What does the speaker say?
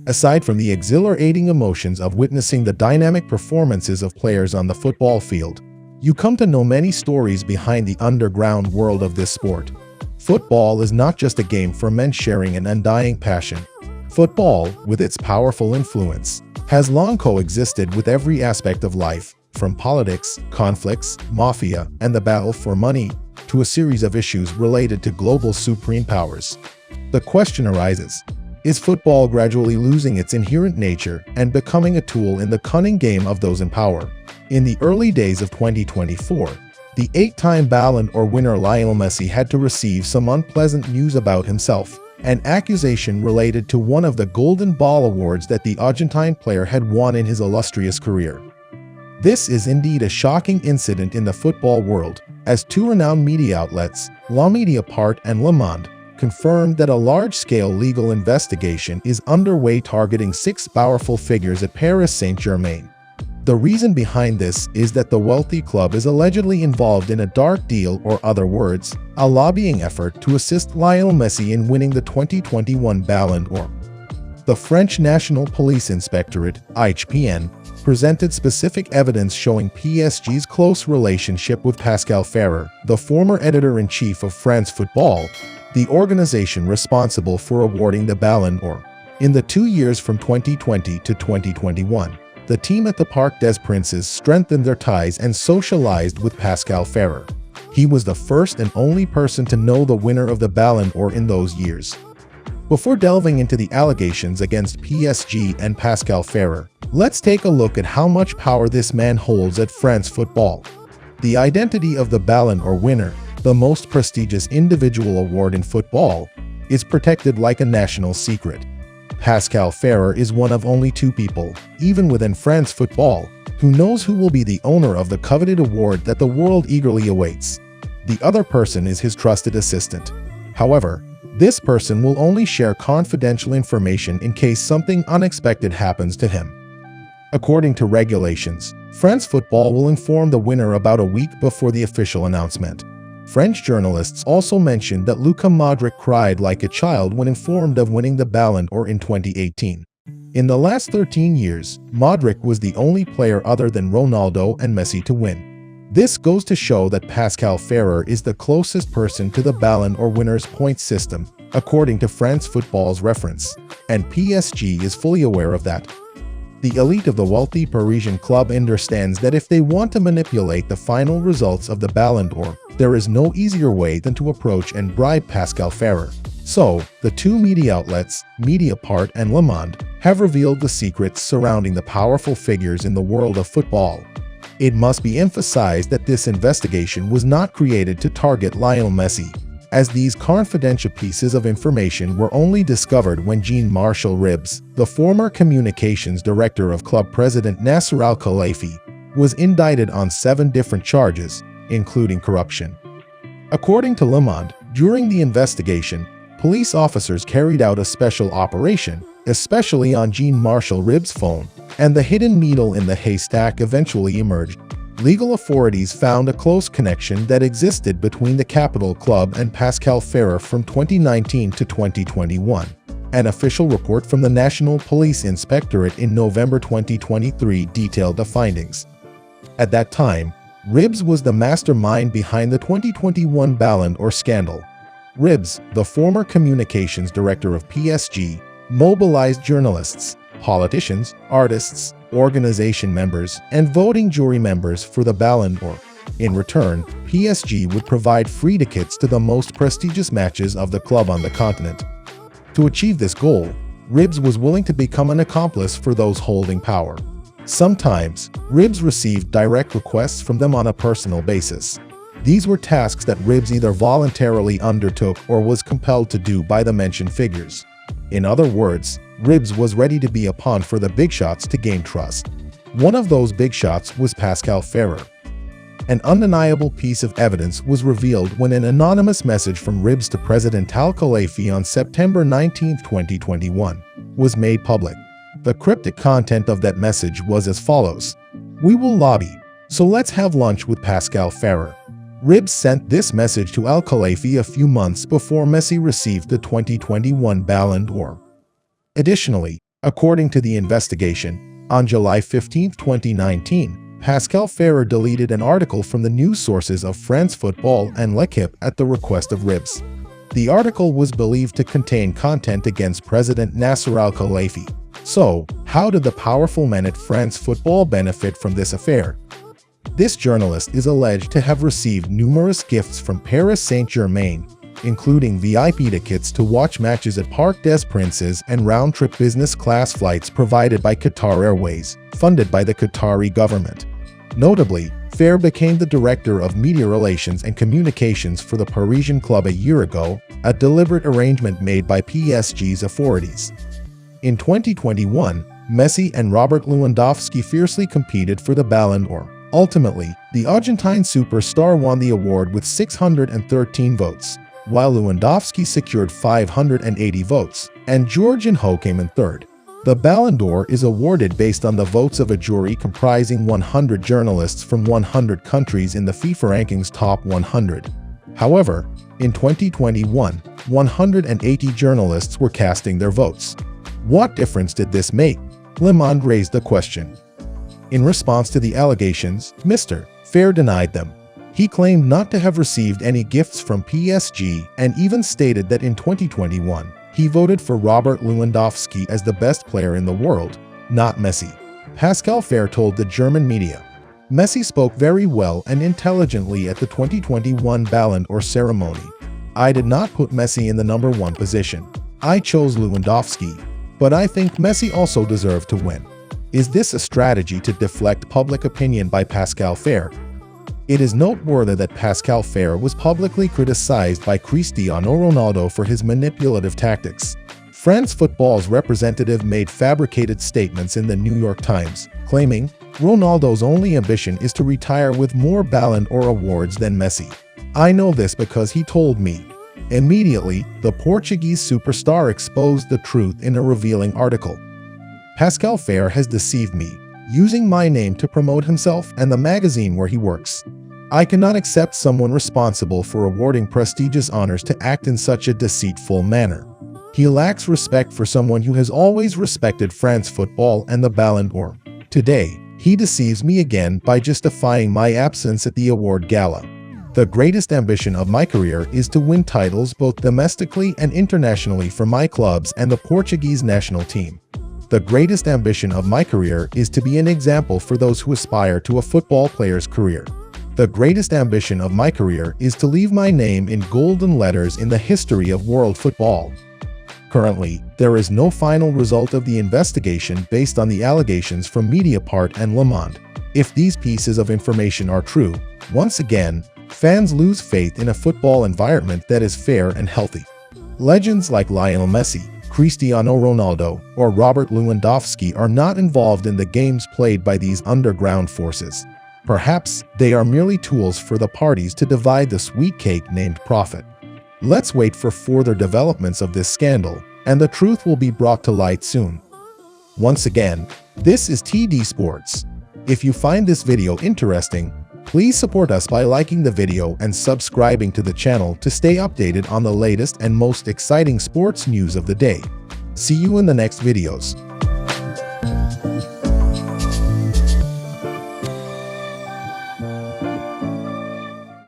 Aside from the exhilarating emotions of witnessing the dynamic performances of players on the football field, you come to know many stories behind the underground world of this sport. Football is not just a game for men sharing an undying passion. Football, with its powerful influence, has long coexisted with every aspect of life, from politics, conflicts, mafia, and the battle for money, to a series of issues related to global supreme powers. The question arises, is football gradually losing its inherent nature and becoming a tool in the cunning game of those in power? In the early days of 2024, the 8-time Ballon d'Or winner Lionel Messi had to receive some unpleasant news about himself, an accusation related to one of the Golden Ball awards that the Argentine player had won in his illustrious career. This is indeed a shocking incident in the football world, as two renowned media outlets, Monde and Mediaport and Le Monde, confirmed that a large-scale legal investigation is underway targeting 6 powerful figures at Paris Saint-Germain. The reason behind this is that the wealthy club is allegedly involved in a dark deal, or other words, a lobbying effort to assist Lionel Messi in winning the 2021 Ballon d'Or. The French National Police Inspectorate, IHPN, presented specific evidence showing PSG's close relationship with Pascal Ferre, the former editor-in-chief of France Football, the organization responsible for awarding the Ballon d'Or. In the 2 years from 2020 to 2021, the team at the Parc des Princes strengthened their ties and socialized with Pascal Ferre. He was the first and only person to know the winner of the Ballon d'Or in those years. Before delving into the allegations against PSG and Pascal Ferre, let's take a look at how much power this man holds at France Football. The identity of the Ballon d'Or winner, the most prestigious individual award in football, is protected like a national secret. Pascal Ferre is one of only 2 people, even within France Football, who knows who will be the owner of the coveted award that the world eagerly awaits. The other person is his trusted assistant. However, this person will only share confidential information in case something unexpected happens to him. According to regulations, France Football will inform the winner about a week before the official announcement. French journalists also mentioned that Luka Modric cried like a child when informed of winning the Ballon d'Or in 2018. In the last 13 years, Modric was the only player other than Ronaldo and Messi to win. This goes to show that Pascal Ferre is the closest person to the Ballon d'Or winner's point system, according to France Football's reference, and PSG is fully aware of that. The elite of the wealthy Parisian club understands that if they want to manipulate the final results of the Ballon d'Or, there is no easier way than to approach and bribe Pascal Ferre. So, the 2 media outlets, Mediaport and Le Monde, have revealed the secrets surrounding the powerful figures in the world of football. It must be emphasized that this investigation was not created to target Lionel Messi, as these confidential pieces of information were only discovered when Jean-Marcel Ribes, the former communications director of club president Nasser Al-Khelaifi, was indicted on 7 different charges, including corruption. According to Le Monde, during the investigation, police officers carried out a special operation, especially on Jean-Marcel Ribes' phone, and the hidden needle in the haystack eventually emerged. Legal authorities found a close connection that existed between the capital club and Pascal Ferre from 2019 to 2021. An official report from the National Police Inspectorate in November 2023 detailed the findings. At that time, Ribes was the mastermind behind the 2021 Ballon d'Or scandal. Ribes, the former communications director of PSG, mobilized journalists, politicians, artists, organization members, and voting jury members for the Ballon d'Or. In return, PSG would provide free tickets to the most prestigious matches of the club on the continent. To achieve this goal, Ribes was willing to become an accomplice for those holding power. Sometimes, Ribes received direct requests from them on a personal basis. These were tasks that Ribes either voluntarily undertook or was compelled to do by the mentioned figures. In other words, Ribes was ready to be a pawn for the big shots to gain trust. One of those big shots was Pascal Ferre. An undeniable piece of evidence was revealed when an anonymous message from Ribes to President Al-Khelaifi on September 19, 2021, was made public. The cryptic content of that message was as follows: "We will lobby, so let's have lunch with Pascal Ferre." Ribes sent this message to Al-Khelaifi a few months before Messi received the 2021 Ballon d'Or. Additionally, According to the investigation, on July 15, 2019, Pascal Ferre deleted an article from the news sources of France Football and L'Équipe at the request of Ribs. The article was believed to contain content against President Nasser al-Khelaifi. So, how did the powerful men at France Football benefit from this affair? This journalist is alleged to have received numerous gifts from Paris Saint-Germain, including VIP tickets to watch matches at Parc des Princes and round-trip business-class flights provided by Qatar Airways, funded by the Qatari government. Notably, Ferre became the director of media relations and communications for the Parisian club a year ago, a deliberate arrangement made by PSG's authorities. In 2021, Messi and Robert Lewandowski fiercely competed for the Ballon d'Or. Ultimately, the Argentine superstar won the award with 613 votes, while Lewandowski secured 580 votes, and Jorginho came in third. The Ballon d'Or is awarded based on the votes of a jury comprising 100 journalists from 100 countries in the FIFA rankings top 100. However, in 2021, 180 journalists were casting their votes. What difference did this make? Le Monde raised the question. In response to the allegations, Mr. Ferre denied them. He claimed not to have received any gifts from PSG and even stated that in 2021, he voted for Robert Lewandowski as the best player in the world, not Messi. Pascal Ferre told the German media, Messi spoke very well and intelligently at the 2021 Ballon d'Or ceremony. I did not put Messi in the number one position. I chose Lewandowski, but I think Messi also deserved to win. Is this a strategy to deflect public opinion by Pascal Ferre? It is noteworthy that Pascal Ferre was publicly criticized by Cristiano Ronaldo for his manipulative tactics. France Football's representative made fabricated statements in the New York Times, claiming Ronaldo's only ambition is to retire with more Ballon d'Or awards than Messi. I know this because he told me. Immediately, the Portuguese superstar exposed the truth in a revealing article. Pascal Ferre has deceived me, using my name to promote himself and the magazine where he works. I cannot accept someone responsible for awarding prestigious honors to act in such a deceitful manner. He lacks respect for someone who has always respected France Football and the Ballon d'Or. Today, he deceives me again by justifying my absence at the award gala. The greatest ambition of my career is to win titles both domestically and internationally for my clubs and the Portuguese national team. The greatest ambition of my career is to be an example for those who aspire to a football player's career. The greatest ambition of my career is to leave my name in golden letters in the history of world football. Currently, there is no final result of the investigation based on the allegations from Mediaport and Le Monde. If these pieces of information are true, once again, fans lose faith in a football environment that is fair and healthy. Legends like Lionel Messi, Cristiano Ronaldo, or Robert Lewandowski are not involved in the games played by these underground forces. Perhaps they are merely tools for the parties to divide the sweet cake named profit. Let's wait for further developments of this scandal, and the truth will be brought to light soon. Once again, this is TD Sports. If you find this video interesting, please support us by liking the video and subscribing to the channel to stay updated on the latest and most exciting sports news of the day. See you in the next videos.